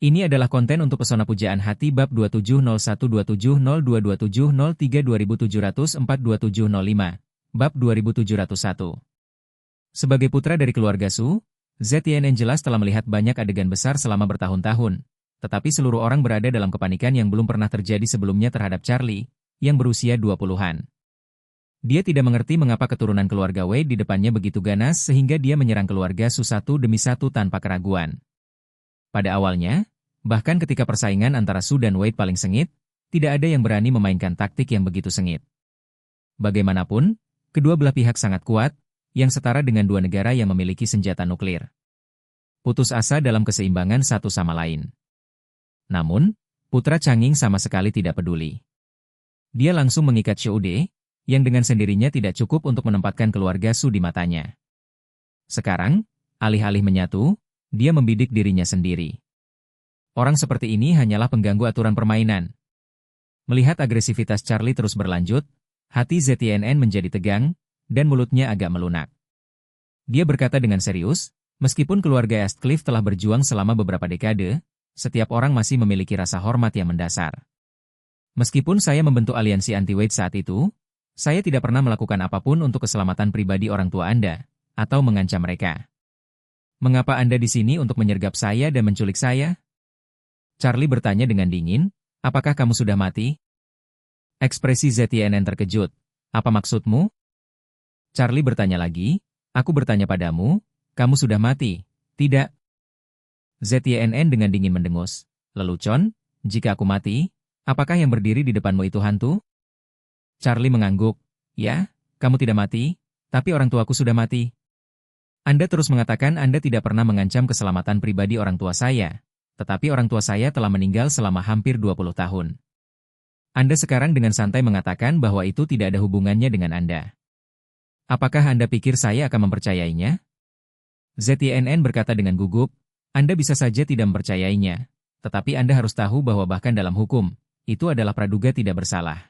Ini adalah konten untuk pesona pujaan hati bab 27012702202327042705, bab 2701. Sebagai putra dari keluarga Su, ZYNN jelas telah melihat banyak adegan besar selama bertahun-tahun, tetapi seluruh orang berada dalam kepanikan yang belum pernah terjadi sebelumnya terhadap Charlie, yang berusia 20-an. Dia tidak mengerti mengapa keturunan keluarga Wei di depannya begitu ganas sehingga dia menyerang keluarga Su satu demi satu tanpa keraguan. Pada awalnya, bahkan ketika persaingan antara Su dan Wei paling sengit, tidak ada yang berani memainkan taktik yang begitu sengit. Bagaimanapun, kedua belah pihak sangat kuat, yang setara dengan dua negara yang memiliki senjata nuklir. Putus asa dalam keseimbangan satu sama lain. Namun, putra Changqing sama sekali tidak peduli. Dia langsung mengikat Xiude, yang dengan sendirinya tidak cukup untuk menempatkan keluarga Su di matanya. Sekarang, alih-alih menyatu, dia membidik dirinya sendiri. Orang seperti ini hanyalah pengganggu aturan permainan. Melihat agresivitas Charlie terus berlanjut, hati ZYNN menjadi tegang, dan mulutnya agak melunak. Dia berkata dengan serius, meskipun keluarga Astcliff telah berjuang selama beberapa dekade, setiap orang masih memiliki rasa hormat yang mendasar. Meskipun saya membentuk aliansi anti-Wade saat itu, saya tidak pernah melakukan apapun untuk keselamatan pribadi orang tua Anda, atau mengancam mereka. Mengapa Anda di sini untuk menyergap saya dan menculik saya? Charlie bertanya dengan dingin, apakah kamu sudah mati? Ekspresi ZYNN terkejut. Apa maksudmu? Charlie bertanya lagi, aku bertanya padamu, kamu sudah mati, tidak? ZYNN dengan dingin mendengus. Lelucon, jika aku mati, apakah yang berdiri di depanmu itu hantu? Charlie mengangguk, ya, kamu tidak mati, tapi orang tuaku sudah mati. Anda terus mengatakan Anda tidak pernah mengancam keselamatan pribadi orang tua saya. Tetapi orang tua saya telah meninggal selama hampir 20 tahun. Anda sekarang dengan santai mengatakan bahwa itu tidak ada hubungannya dengan Anda. Apakah Anda pikir saya akan mempercayainya? ZYNN berkata dengan gugup, Anda bisa saja tidak mempercayainya, tetapi Anda harus tahu bahwa bahkan dalam hukum, itu adalah praduga tidak bersalah.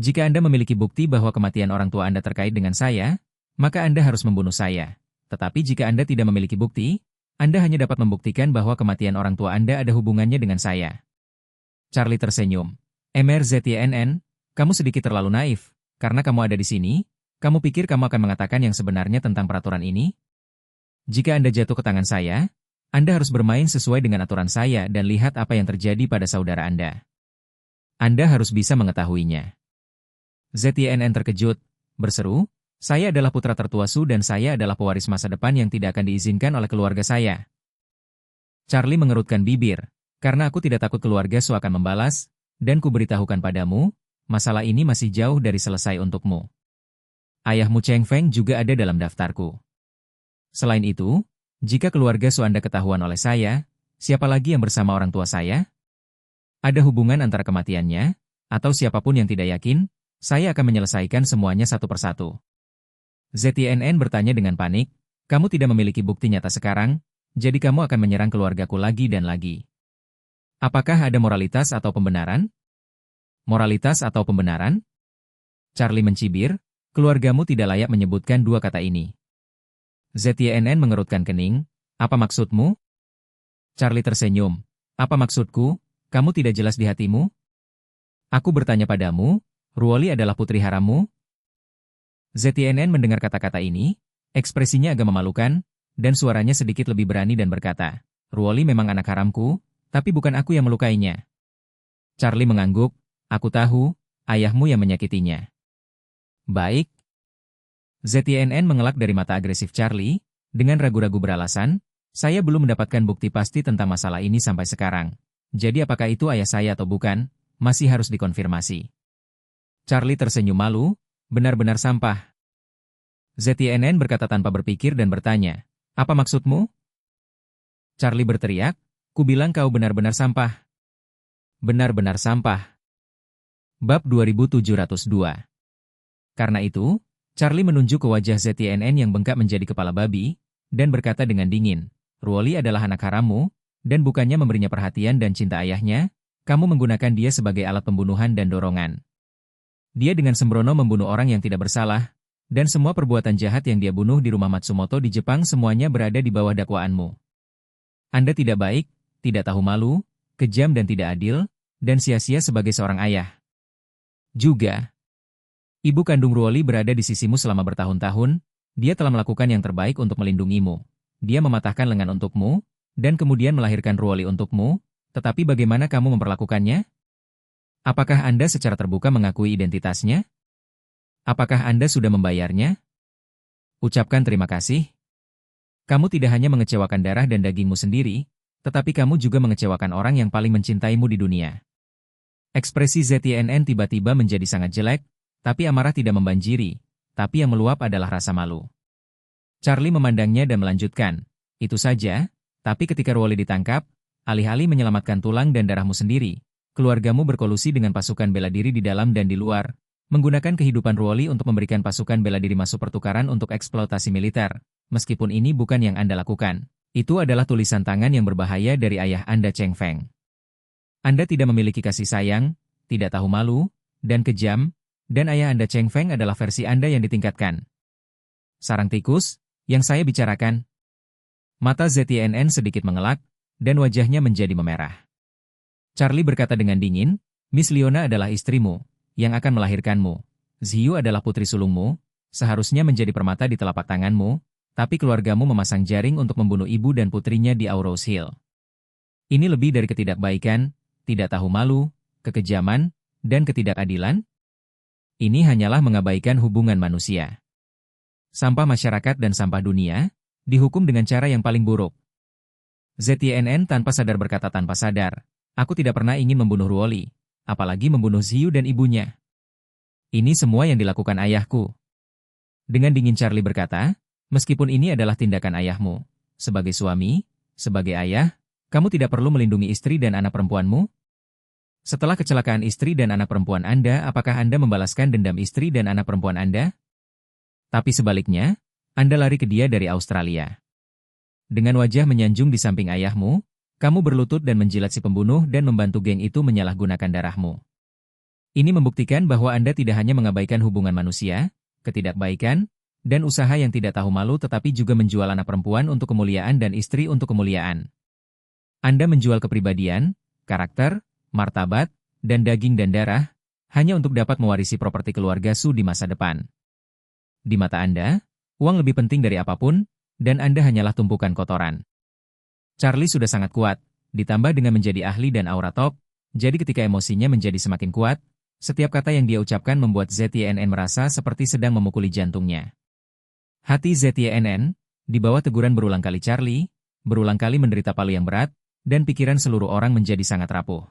Jika Anda memiliki bukti bahwa kematian orang tua Anda terkait dengan saya, maka Anda harus membunuh saya. Tetapi jika Anda tidak memiliki bukti, Anda hanya dapat membuktikan bahwa kematian orang tua Anda ada hubungannya dengan saya. Charlie tersenyum. ZYNN, kamu sedikit terlalu naif. Karena kamu ada di sini, kamu pikir kamu akan mengatakan yang sebenarnya tentang peraturan ini? Jika Anda jatuh ke tangan saya, Anda harus bermain sesuai dengan aturan saya dan lihat apa yang terjadi pada saudara Anda. Anda harus bisa mengetahuinya. ZYNN terkejut, berseru, saya adalah putra tertua Su dan saya adalah pewaris masa depan yang tidak akan diizinkan oleh keluarga saya. Charlie mengerutkan bibir, karena aku tidak takut keluarga Su akan membalas, dan kuberitahukan padamu, masalah ini masih jauh dari selesai untukmu. Ayahmu Cheng Feng juga ada dalam daftarku. Selain itu, jika keluarga Su Anda ketahuan oleh saya, siapa lagi yang bersama orang tua saya? Ada hubungan antara kematiannya, atau siapapun yang tidak yakin, saya akan menyelesaikan semuanya satu persatu. ZYNN bertanya dengan panik, kamu tidak memiliki bukti nyata sekarang, jadi kamu akan menyerang keluargaku lagi dan lagi. Apakah ada moralitas atau pembenaran? Moralitas atau pembenaran? Charlie mencibir, keluargamu tidak layak menyebutkan dua kata ini. ZYNN mengerutkan kening, apa maksudmu? Charlie tersenyum, apa maksudku, kamu tidak jelas di hatimu? Aku bertanya padamu, Ruoli adalah putri harammu? ZYNN mendengar kata-kata ini, ekspresinya agak memalukan, dan suaranya sedikit lebih berani dan berkata, Ruoli memang anak haramku, tapi bukan aku yang melukainya. Charlie mengangguk, aku tahu, ayahmu yang menyakitinya. Baik. ZYNN mengelak dari mata agresif Charlie, dengan ragu-ragu beralasan, saya belum mendapatkan bukti pasti tentang masalah ini sampai sekarang. Jadi apakah itu ayah saya atau bukan, masih harus dikonfirmasi. Charlie tersenyum malu, benar-benar sampah. ZYNN berkata tanpa berpikir dan bertanya, apa maksudmu? Charlie berteriak, ku bilang kau benar-benar sampah. Benar-benar sampah. Bab 2702. Karena itu, Charlie menunjuk ke wajah ZYNN yang bengkak menjadi kepala babi, dan berkata dengan dingin, Ruoli adalah anak harammu, dan bukannya memberinya perhatian dan cinta ayahnya, kamu menggunakan dia sebagai alat pembunuhan dan dorongan. Dia dengan sembrono membunuh orang yang tidak bersalah, dan semua perbuatan jahat yang dia bunuh di rumah Matsumoto di Jepang semuanya berada di bawah dakwaanmu. Anda tidak baik, tidak tahu malu, kejam dan tidak adil, dan sia-sia sebagai seorang ayah. Juga, ibu kandung Ruoli berada di sisimu selama bertahun-tahun, dia telah melakukan yang terbaik untuk melindungimu. Dia mematahkan lengan untukmu, dan kemudian melahirkan Ruoli untukmu, tetapi bagaimana kamu memperlakukannya? Apakah Anda secara terbuka mengakui identitasnya? Apakah Anda sudah membayarnya? Ucapkan terima kasih. Kamu tidak hanya mengecewakan darah dan dagingmu sendiri, tetapi kamu juga mengecewakan orang yang paling mencintaimu di dunia. Ekspresi ZYNN tiba-tiba menjadi sangat jelek, tapi amarah tidak membanjiri, tapi yang meluap adalah rasa malu. Charlie memandangnya dan melanjutkan, itu saja, tapi ketika Ruoli ditangkap, alih-alih menyelamatkan tulang dan darahmu sendiri, keluargamu berkolusi dengan pasukan bela diri di dalam dan di luar, menggunakan kehidupan Ruoli untuk memberikan pasukan bela diri masuk pertukaran untuk eksploitasi militer. Meskipun ini bukan yang Anda lakukan, itu adalah tulisan tangan yang berbahaya dari ayah Anda Cheng Feng. Anda tidak memiliki kasih sayang, tidak tahu malu, dan kejam, dan ayah Anda Cheng Feng adalah versi Anda yang ditingkatkan. Sarang tikus, yang saya bicarakan. Mata ZYNN sedikit mengelak, dan wajahnya menjadi memerah. Charlie berkata dengan dingin, Miss Leona adalah istrimu, yang akan melahirkanmu. Ziyu adalah putri sulungmu, seharusnya menjadi permata di telapak tanganmu, tapi keluargamu memasang jaring untuk membunuh ibu dan putrinya di Aurose Hill. Ini lebih dari ketidakbaikan, tidak tahu malu, kekejaman, dan ketidakadilan? Ini hanyalah mengabaikan hubungan manusia. Sampah masyarakat dan sampah dunia, dihukum dengan cara yang paling buruk. ZYNN tanpa sadar berkata tanpa sadar, aku tidak pernah ingin membunuh Ruoli, apalagi membunuh Ziyu dan ibunya. Ini semua yang dilakukan ayahku. Dengan dingin Charlie berkata, meskipun ini adalah tindakan ayahmu, sebagai suami, sebagai ayah, kamu tidak perlu melindungi istri dan anak perempuanmu? Setelah kecelakaan istri dan anak perempuan Anda, apakah Anda membalaskan dendam istri dan anak perempuan Anda? Tapi sebaliknya, Anda lari ke dia dari Australia. Dengan wajah menyanjung di samping ayahmu, kamu berlutut dan menjilat si pembunuh dan membantu geng itu menyalahgunakan darahmu. Ini membuktikan bahwa Anda tidak hanya mengabaikan hubungan manusia, ketidakbaikan, dan usaha yang tidak tahu malu tetapi juga menjual anak perempuan untuk kemuliaan dan istri untuk kemuliaan. Anda menjual kepribadian, karakter, martabat, dan daging dan darah, hanya untuk dapat mewarisi properti keluarga Su di masa depan. Di mata Anda, uang lebih penting dari apapun, dan Anda hanyalah tumpukan kotoran. Charlie sudah sangat kuat, ditambah dengan menjadi ahli dan aura top, jadi ketika emosinya menjadi semakin kuat, setiap kata yang dia ucapkan membuat ZYNN merasa seperti sedang memukuli jantungnya. Hati ZYNN, di bawah teguran berulang kali Charlie, berulang kali menderita palu yang berat, dan pikiran seluruh orang menjadi sangat rapuh.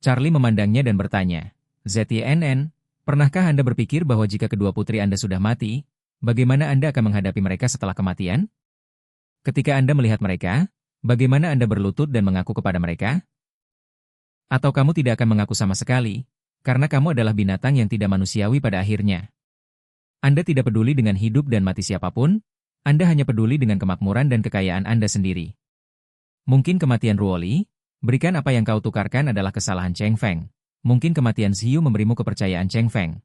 Charlie memandangnya dan bertanya, ZYNN, pernahkah Anda berpikir bahwa jika kedua putri Anda sudah mati, bagaimana Anda akan menghadapi mereka setelah kematian? Ketika Anda melihat mereka, bagaimana Anda berlutut dan mengaku kepada mereka? Atau kamu tidak akan mengaku sama sekali, karena kamu adalah binatang yang tidak manusiawi pada akhirnya. Anda tidak peduli dengan hidup dan mati siapapun, Anda hanya peduli dengan kemakmuran dan kekayaan Anda sendiri. Mungkin kematian Ruoli, berikan apa yang kau tukarkan adalah kesalahan Cheng Feng. Mungkin kematian Ziyu memberimu kepercayaan Cheng Feng.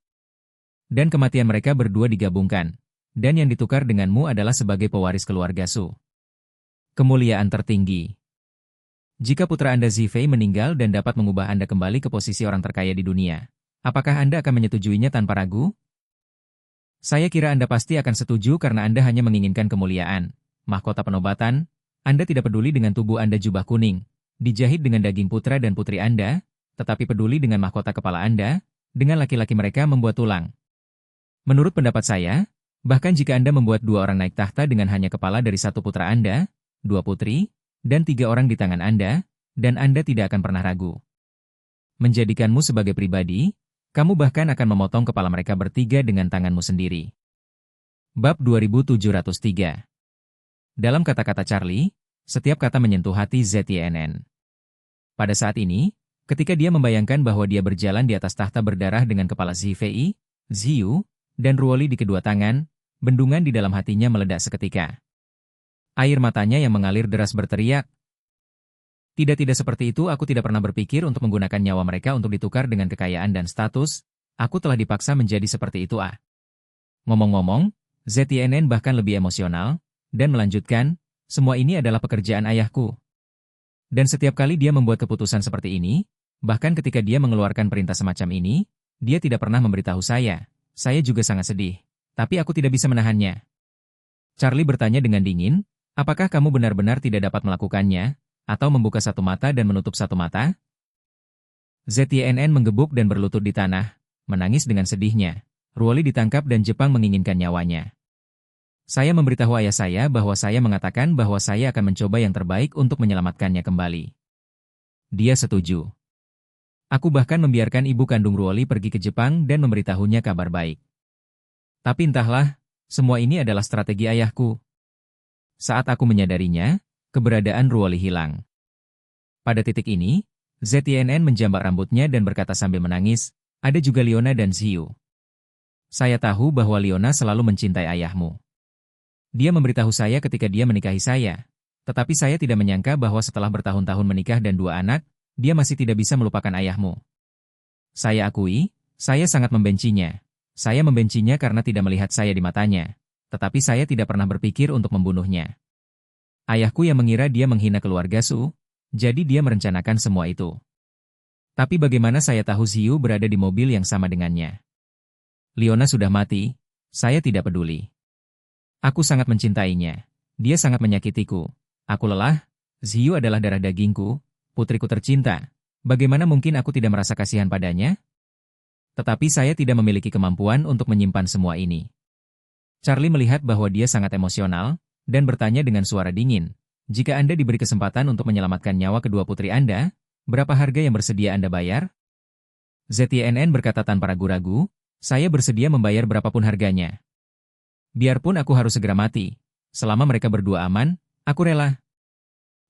Dan kematian mereka berdua digabungkan, dan yang ditukar denganmu adalah sebagai pewaris keluarga Su. Kemuliaan tertinggi. Jika putra Anda Zifei meninggal dan dapat mengubah Anda kembali ke posisi orang terkaya di dunia, apakah Anda akan menyetujuinya tanpa ragu? Saya kira Anda pasti akan setuju karena Anda hanya menginginkan kemuliaan, mahkota penobatan, Anda tidak peduli dengan tubuh Anda jubah kuning, dijahit dengan daging putra dan putri Anda, tetapi peduli dengan mahkota kepala Anda, dengan laki-laki mereka membuat tulang. Menurut pendapat saya, bahkan jika Anda membuat 2 orang naik tahta dengan hanya kepala dari 1 putra Anda, 2 putri, dan 3 orang di tangan Anda, dan Anda tidak akan pernah ragu. Menjadikanmu sebagai pribadi, kamu bahkan akan memotong kepala mereka bertiga dengan tanganmu sendiri. Bab 2703. Dalam kata-kata Charlie, setiap kata menyentuh hati ZYNN. Pada saat ini, ketika dia membayangkan bahwa dia berjalan di atas tahta berdarah dengan kepala Zifei, Ziyu, dan Ruoli di kedua tangan, bendungan di dalam hatinya meledak seketika. Air matanya yang mengalir deras berteriak. Tidak seperti itu, aku tidak pernah berpikir untuk menggunakan nyawa mereka untuk ditukar dengan kekayaan dan status, aku telah dipaksa menjadi seperti itu. Ngomong-ngomong, ZYNN bahkan lebih emosional, dan melanjutkan, semua ini adalah pekerjaan ayahku. Dan setiap kali dia membuat keputusan seperti ini, bahkan ketika dia mengeluarkan perintah semacam ini, dia tidak pernah memberitahu saya. Saya juga sangat sedih. Tapi aku tidak bisa menahannya. Charlie bertanya dengan dingin, apakah kamu benar-benar tidak dapat melakukannya, atau membuka satu mata dan menutup satu mata? ZYNN menggebuk dan berlutut di tanah, menangis dengan sedihnya. Ruoli ditangkap dan Jepang menginginkan nyawanya. Saya memberitahu ayah saya bahwa saya mengatakan bahwa saya akan mencoba yang terbaik untuk menyelamatkannya kembali. Dia setuju. Aku bahkan membiarkan ibu kandung Ruoli pergi ke Jepang dan memberitahunya kabar baik. Tapi entahlah, semua ini adalah strategi ayahku. Saat aku menyadarinya, keberadaan Ruoli hilang. Pada titik ini, ZYNN menjambak rambutnya dan berkata sambil menangis, ada juga Leona dan Xiu. Saya tahu bahwa Leona selalu mencintai ayahmu. Dia memberitahu saya ketika dia menikahi saya. Tetapi saya tidak menyangka bahwa setelah bertahun-tahun menikah dan 2 anak, dia masih tidak bisa melupakan ayahmu. Saya akui, saya sangat membencinya. Saya membencinya karena tidak melihat saya di matanya. Tetapi saya tidak pernah berpikir untuk membunuhnya. Ayahku yang mengira dia menghina keluarga Su, jadi dia merencanakan semua itu. Tapi bagaimana saya tahu Xiu berada di mobil yang sama dengannya? Leona sudah mati, saya tidak peduli. Aku sangat mencintainya. Dia sangat menyakitiku. Aku lelah. Xiu adalah darah dagingku, putriku tercinta. Bagaimana mungkin aku tidak merasa kasihan padanya? Tetapi saya tidak memiliki kemampuan untuk menyimpan semua ini. Charlie melihat bahwa dia sangat emosional, dan bertanya dengan suara dingin, jika Anda diberi kesempatan untuk menyelamatkan nyawa kedua putri Anda, berapa harga yang bersedia Anda bayar? ZYNN berkata tanpa ragu-ragu, saya bersedia membayar berapapun harganya. Biarpun aku harus segera mati, selama mereka berdua aman, aku rela.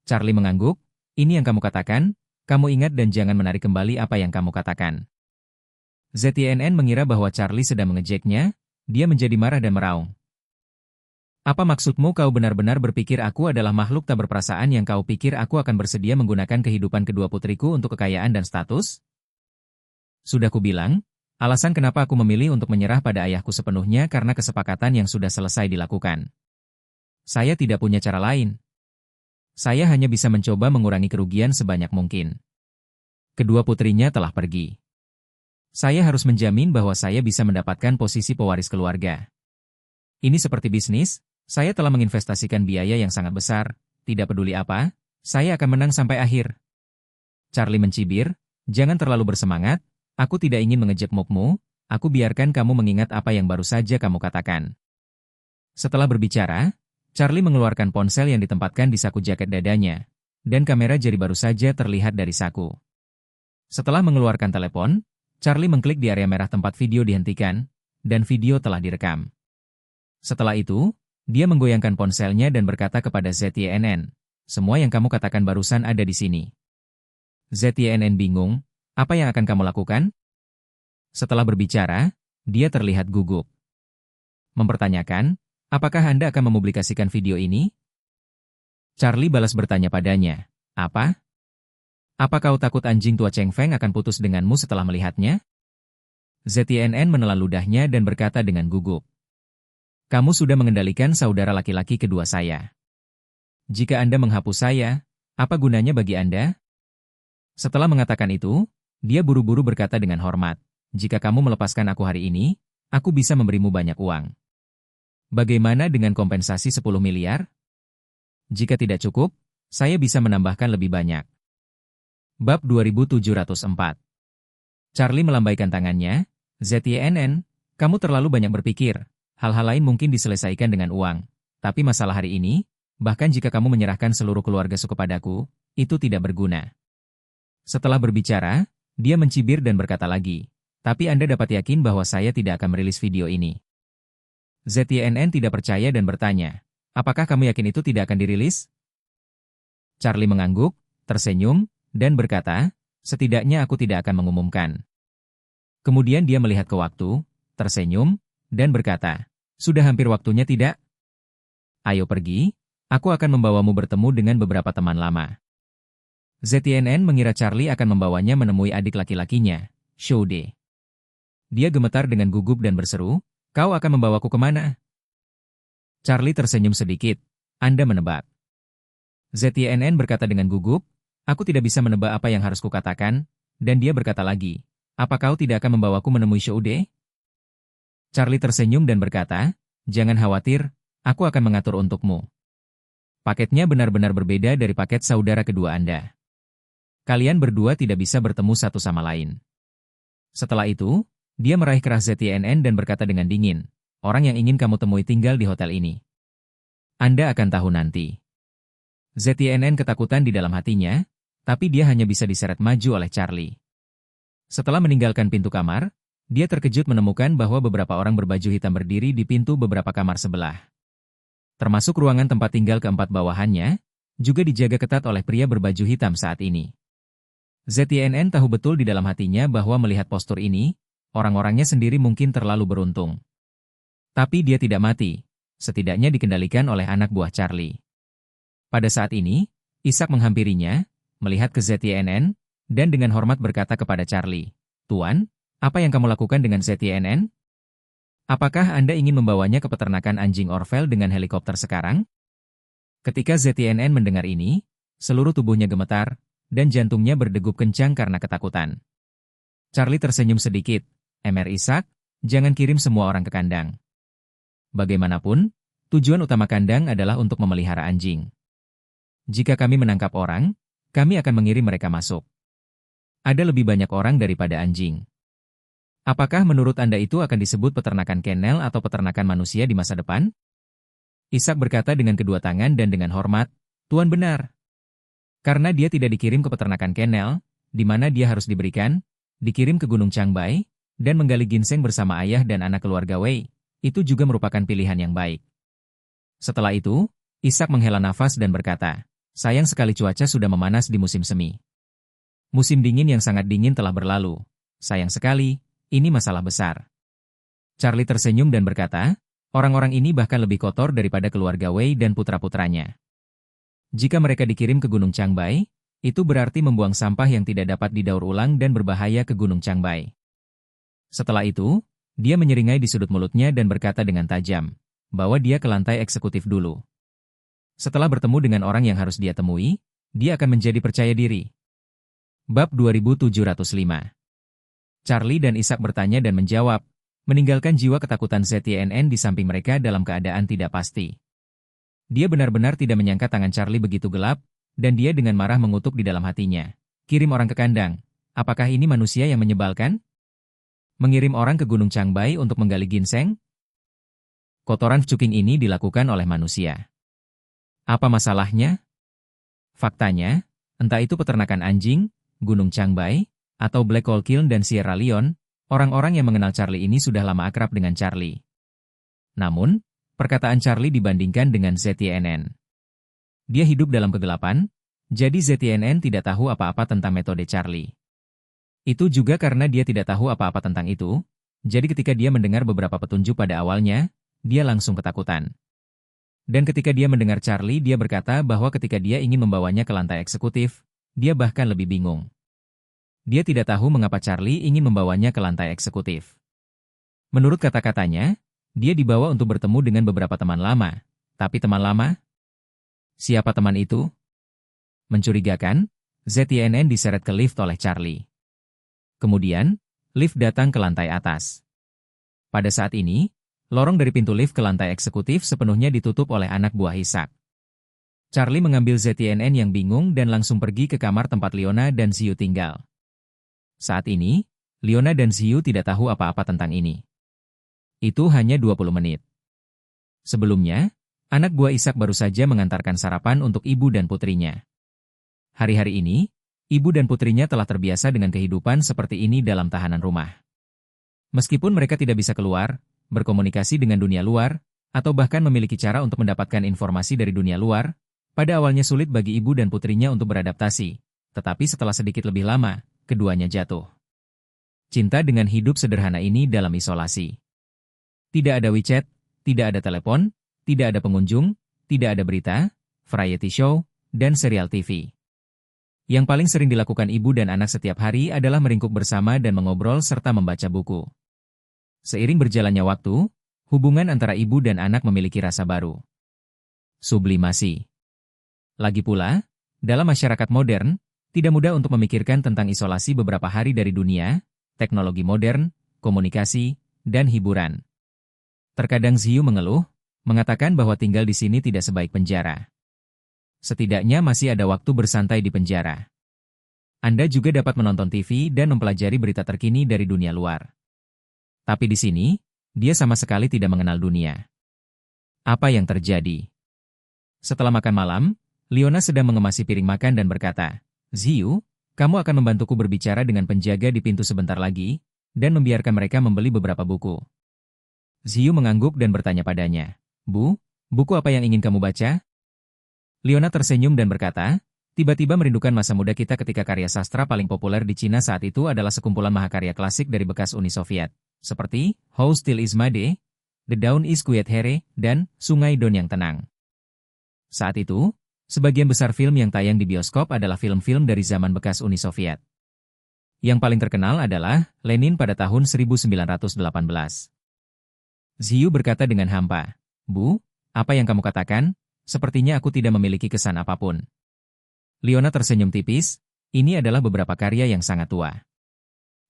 Charlie mengangguk, ini yang kamu katakan, kamu ingat dan jangan menarik kembali apa yang kamu katakan. ZYNN mengira bahwa Charlie sedang mengejeknya, dia menjadi marah dan meraung. Apa maksudmu kau benar-benar berpikir aku adalah makhluk tak berperasaan yang kau pikir aku akan bersedia menggunakan kehidupan kedua putriku untuk kekayaan dan status? Sudah kubilang, alasan kenapa aku memilih untuk menyerah pada ayahku sepenuhnya karena kesepakatan yang sudah selesai dilakukan. Saya tidak punya cara lain. Saya hanya bisa mencoba mengurangi kerugian sebanyak mungkin. Kedua putrinya telah pergi. Saya harus menjamin bahwa saya bisa mendapatkan posisi pewaris keluarga. Ini seperti bisnis, saya telah menginvestasikan biaya yang sangat besar, tidak peduli apa, saya akan menang sampai akhir. Charlie mencibir, jangan terlalu bersemangat, aku tidak ingin mengejek moodmu, aku biarkan kamu mengingat apa yang baru saja kamu katakan. Setelah berbicara, Charlie mengeluarkan ponsel yang ditempatkan di saku jaket dadanya, dan kamera jari baru saja terlihat dari saku. Setelah mengeluarkan telepon, Charlie mengklik di area merah tempat video dihentikan, dan video telah direkam. Setelah itu, dia menggoyangkan ponselnya dan berkata kepada ZYNN, semua yang kamu katakan barusan ada di sini. ZYNN bingung, apa yang akan kamu lakukan? Setelah berbicara, dia terlihat gugup. Mempertanyakan, apakah Anda akan mempublikasikan video ini? Charlie balas bertanya padanya, apa? Apa kau takut anjing tua Cheng Feng akan putus denganmu setelah melihatnya? ZYNN menelan ludahnya dan berkata dengan gugup. Kamu sudah mengendalikan saudara laki-laki kedua saya. Jika Anda menghapus saya, apa gunanya bagi Anda? Setelah mengatakan itu, dia buru-buru berkata dengan hormat, jika kamu melepaskan aku hari ini, aku bisa memberimu banyak uang. Bagaimana dengan kompensasi 10 miliar? Jika tidak cukup, saya bisa menambahkan lebih banyak. Bab 2704. Charlie melambaikan tangannya, ZYNN, kamu terlalu banyak berpikir. Hal-hal lain mungkin diselesaikan dengan uang. Tapi masalah hari ini, bahkan jika kamu menyerahkan seluruh keluarga Su kepadaku, itu tidak berguna. Setelah berbicara, dia mencibir dan berkata lagi, tapi Anda dapat yakin bahwa saya tidak akan merilis video ini. ZYNN tidak percaya dan bertanya, apakah kamu yakin itu tidak akan dirilis? Charlie mengangguk, tersenyum, dan berkata, setidaknya aku tidak akan mengumumkan. Kemudian dia melihat ke waktu, tersenyum, dan berkata, sudah hampir waktunya tidak? Ayo pergi, aku akan membawamu bertemu dengan beberapa teman lama. ZYNN mengira Charlie akan membawanya menemui adik laki-lakinya, Shoude. Dia gemetar dengan gugup dan berseru, kau akan membawaku kemana? Charlie tersenyum sedikit, Anda menebak. ZYNN berkata dengan gugup, Aku tidak bisa menebak apa yang harus kukatakan, dan dia berkata lagi, apa kau tidak akan membawaku menemui Shoude? Charlie tersenyum dan berkata, jangan khawatir, aku akan mengatur untukmu. Paketnya benar-benar berbeda dari paket saudara kedua Anda. Kalian berdua tidak bisa bertemu satu sama lain. Setelah itu, dia meraih kerah ZTNN dan berkata dengan dingin, orang yang ingin kamu temui tinggal di hotel ini. Anda akan tahu nanti. ZTNN ketakutan di dalam hatinya, tapi dia hanya bisa diseret maju oleh Charlie. Setelah meninggalkan pintu kamar, dia terkejut menemukan bahwa beberapa orang berbaju hitam berdiri di pintu beberapa kamar sebelah. Termasuk ruangan tempat tinggal keempat bawahannya, juga dijaga ketat oleh pria berbaju hitam saat ini. ZTNN tahu betul di dalam hatinya bahwa melihat postur ini, orang-orangnya sendiri mungkin terlalu beruntung. Tapi dia tidak mati, setidaknya dikendalikan oleh anak buah Charlie. Pada saat ini, Ishak menghampirinya, melihat ke ZTNN, dan dengan hormat berkata kepada Charlie, Tuan, apa yang kamu lakukan dengan ZTNN? Apakah Anda ingin membawanya ke peternakan anjing Orvel dengan helikopter sekarang? Ketika ZTNN mendengar ini, seluruh tubuhnya gemetar, dan jantungnya berdegup kencang karena ketakutan. Charlie tersenyum sedikit, Mr. Ishak, jangan kirim semua orang ke kandang. Bagaimanapun, tujuan utama kandang adalah untuk memelihara anjing. Jika kami menangkap orang, kami akan mengirim mereka masuk. Ada lebih banyak orang daripada anjing. Apakah menurut Anda itu akan disebut peternakan kennel atau peternakan manusia di masa depan? Ishak berkata dengan kedua tangan dan dengan hormat, Tuan benar. Karena dia tidak dikirim ke peternakan kennel, di mana dia harus dikirim ke Gunung Changbai, dan menggali ginseng bersama ayah dan anak keluarga Wei, itu juga merupakan pilihan yang baik. Setelah itu, Ishak menghela nafas dan berkata, sayang sekali cuaca sudah memanas di musim semi. Musim dingin yang sangat dingin telah berlalu. Sayang sekali, ini masalah besar. Charlie tersenyum dan berkata, orang-orang ini bahkan lebih kotor daripada keluarga Wei dan putra-putranya. Jika mereka dikirim ke Gunung Changbai, itu berarti membuang sampah yang tidak dapat didaur ulang dan berbahaya ke Gunung Changbai. Setelah itu, dia menyeringai di sudut mulutnya dan berkata dengan tajam, bawa dia ke lantai eksekutif dulu. Setelah bertemu dengan orang yang harus dia temui, dia akan menjadi percaya diri. Bab 2705. Charlie dan Ishak bertanya dan menjawab, meninggalkan jiwa ketakutan ZTNN di samping mereka dalam keadaan tidak pasti. Dia benar-benar tidak menyangka tangan Charlie begitu gelap, dan dia dengan marah mengutuk di dalam hatinya. Kirim orang ke kandang, apakah ini manusia yang menyebalkan? Mengirim orang ke Gunung Changbai untuk menggali ginseng? Kotoran cuking ini dilakukan oleh manusia. Apa masalahnya? Faktanya, entah itu peternakan anjing, Gunung Changbai, atau Black Hole Kiln dan Sierra Leone, orang-orang yang mengenal Charlie ini sudah lama akrab dengan Charlie. Namun, perkataan Charlie dibandingkan dengan ZTNN. Dia hidup dalam kegelapan, jadi ZTNN tidak tahu apa-apa tentang metode Charlie. Itu juga karena dia tidak tahu apa-apa tentang itu, jadi ketika dia mendengar beberapa petunjuk pada awalnya, dia langsung ketakutan. Dan ketika dia mendengar Charlie, dia berkata bahwa ketika dia ingin membawanya ke lantai eksekutif, dia bahkan lebih bingung. Dia tidak tahu mengapa Charlie ingin membawanya ke lantai eksekutif. Menurut kata-katanya, dia dibawa untuk bertemu dengan beberapa teman lama. Tapi teman lama? Siapa teman itu? Mencurigakan, ZTNN diseret ke lift oleh Charlie. Kemudian, lift datang ke lantai atas. Pada saat ini, lorong dari pintu lift ke lantai eksekutif sepenuhnya ditutup oleh anak buah Ishak. Charlie mengambil ZTNN yang bingung dan langsung pergi ke kamar tempat Leona dan Ziyu tinggal. Saat ini, Leona dan Ziyu tidak tahu apa-apa tentang ini. Itu hanya 20 menit. Sebelumnya, anak buah Ishak baru saja mengantarkan sarapan untuk ibu dan putrinya. Hari-hari ini, ibu dan putrinya telah terbiasa dengan kehidupan seperti ini dalam tahanan rumah. Meskipun mereka tidak bisa keluar, berkomunikasi dengan dunia luar, atau bahkan memiliki cara untuk mendapatkan informasi dari dunia luar, pada awalnya sulit bagi ibu dan putrinya untuk beradaptasi, tetapi setelah sedikit lebih lama, keduanya jatuh cinta dengan hidup sederhana ini dalam isolasi. Tidak ada WeChat, tidak ada telepon, tidak ada pengunjung, tidak ada berita, variety show, dan serial TV. Yang paling sering dilakukan ibu dan anak setiap hari adalah meringkuk bersama dan mengobrol serta membaca buku. Seiring berjalannya waktu, hubungan antara ibu dan anak memiliki rasa baru. Sublimasi. Lagi pula, dalam masyarakat modern, Tidak mudah untuk memikirkan tentang isolasi beberapa hari dari dunia, teknologi modern, komunikasi, dan hiburan. Terkadang Ziyu mengeluh, mengatakan bahwa tinggal di sini tidak sebaik penjara. Setidaknya masih ada waktu bersantai di penjara. Anda juga dapat menonton TV dan mempelajari berita terkini dari dunia luar. Tapi di sini, dia sama sekali tidak mengenal dunia. Apa yang terjadi? Setelah makan malam, Leona sedang mengemasi piring makan dan berkata, Ziyu, kamu akan membantuku berbicara dengan penjaga di pintu sebentar lagi, dan membiarkan mereka membeli beberapa buku. Ziyu mengangguk dan bertanya padanya, Bu, buku apa yang ingin kamu baca? Leona tersenyum dan berkata, tiba-tiba merindukan masa muda kita ketika karya sastra paling populer di Cina saat itu adalah sekumpulan mahakarya klasik dari bekas Uni Soviet, seperti How Still Is My Day, The Dawn Is Quiet Here, dan Sungai Don yang Tenang. Saat itu, sebagian besar film yang tayang di bioskop adalah film-film dari zaman bekas Uni Soviet. Yang paling terkenal adalah Lenin pada tahun 1918. Ziyu berkata dengan hampa, Bu, apa yang kamu katakan? Sepertinya aku tidak memiliki kesan apapun. Leona tersenyum tipis, ini adalah beberapa karya yang sangat tua.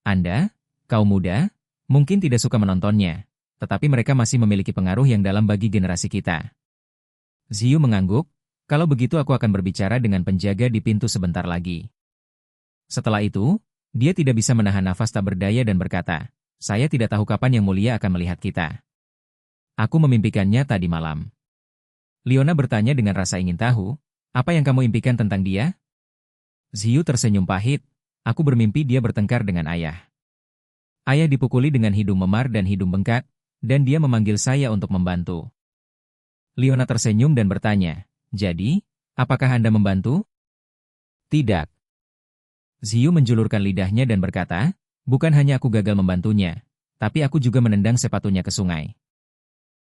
Anda, kaum muda, mungkin tidak suka menontonnya, tetapi mereka masih memiliki pengaruh yang dalam bagi generasi kita. Ziyu mengangguk, kalau begitu aku akan berbicara dengan penjaga di pintu sebentar lagi. Setelah itu, dia tidak bisa menahan nafas tak berdaya dan berkata, saya tidak tahu kapan Yang Mulia akan melihat kita. Aku memimpikannya tadi malam. Leona bertanya dengan rasa ingin tahu, apa yang kamu impikan tentang dia? Ziyu tersenyum pahit, aku bermimpi dia bertengkar dengan ayah. Ayah dipukuli dengan hidung memar dan hidung bengkak, dan dia memanggil saya untuk membantu. Leona tersenyum dan bertanya, jadi, apakah Anda membantu? Tidak. Ziyu menjulurkan lidahnya dan berkata, bukan hanya aku gagal membantunya, tapi aku juga menendang sepatunya ke sungai.